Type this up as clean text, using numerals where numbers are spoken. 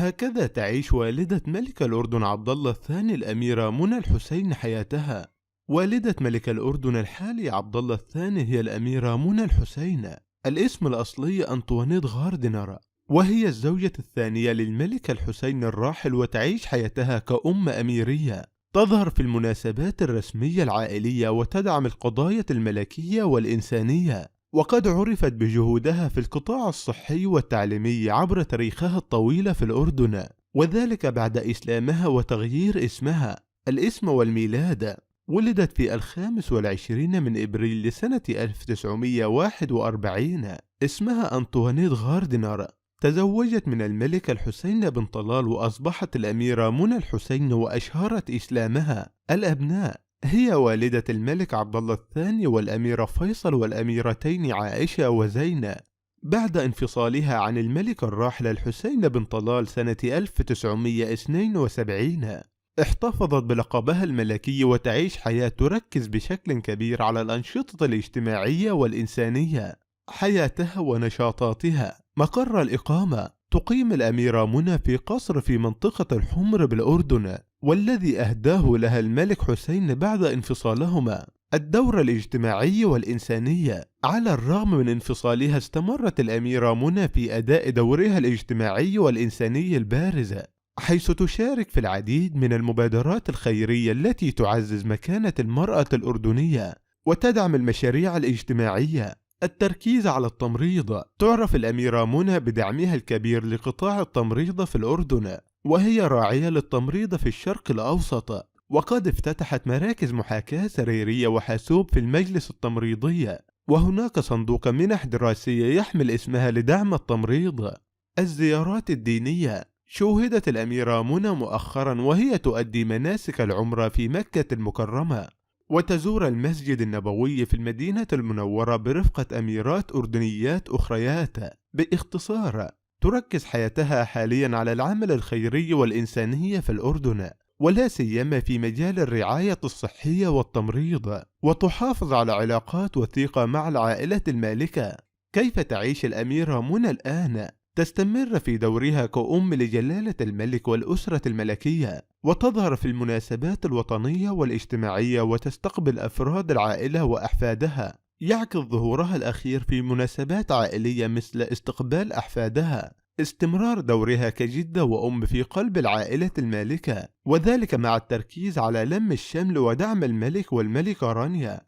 وهكذا تعيش والدة ملك الأردن عبد الله الثاني الأميرة منى الحسين حياتها. والدة ملك الأردن الحالي عبد الله الثاني هي الأميرة منى الحسين، الاسم الأصلي أنطوانيت غاردنر، وهي الزوجة الثانية للملك الحسين الراحل، وتعيش حياتها كأم أميرية، تظهر في المناسبات الرسمية العائلية وتدعم القضايا الملكية والإنسانية، وقد عرفت بجهودها في القطاع الصحي والتعليمي عبر تاريخها الطويل في الأردن، وذلك بعد إسلامها وتغيير اسمها. الاسم والميلاد: ولدت في 25 من إبريل لسنة 1941، اسمها أنطوانيت غاردنر. تزوجت من الملك الحسين بن طلال وأصبحت الأميرة منى الحسين، وأشهرت إسلامها. الأبناء: هي والدة الملك عبد الله الثاني والأميرة فيصل والأميرتين عائشة وزينب. بعد انفصالها عن الملك الراحل الحسين بن طلال سنة 1972، احتفظت بلقبها الملكي، وتعيش حياة تركز بشكل كبير على الأنشطة الاجتماعية والإنسانية. حياتها ونشاطاتها: مقر الإقامة: تقيم الأميرة منى في قصر في منطقة الحمر بالأردن، والذي أهداه لها الملك حسين بعد انفصالهما. الدور الاجتماعي والإنساني: على الرغم من انفصالها، استمرت الأميرة منى في أداء دورها الاجتماعي والإنساني البارز، حيث تشارك في العديد من المبادرات الخيرية التي تعزز مكانة المرأة الأردنية وتدعم المشاريع الاجتماعية. التركيز على التمريض: تعرف الأميرة منى بدعمها الكبير لقطاع التمريض في الأردن، وهي راعية للتمريض في الشرق الأوسط، وقد افتتحت مراكز محاكاة سريرية وحاسوب في المجلس التمريضي، وهناك صندوق منح دراسية يحمل اسمها لدعم التمريض. الزيارات الدينية: شوهدت الأميرة منى مؤخرا وهي تؤدي مناسك العمرة في مكة المكرمة، وتزور المسجد النبوي في المدينة المنورة برفقة أميرات أردنيات أخريات. باختصار، تركز حياتها حاليا على العمل الخيري والإنساني في الأردن، ولا سيما في مجال الرعاية الصحية والتمريض، وتحافظ على علاقات وثيقة مع العائلة المالكة. كيف تعيش الأميرة منى الآن؟ تستمر في دورها كأم لجلالة الملك والأسرة الملكية، وتظهر في المناسبات الوطنية والاجتماعية، وتستقبل أفراد العائلة وأحفادها. يعكس ظهورها الأخير في مناسبات عائلية مثل استقبال أحفادها. استمرار دورها كجدة وأم في قلب العائلة المالكة، وذلك مع التركيز على لم الشمل ودعم الملك والملكة رانيا.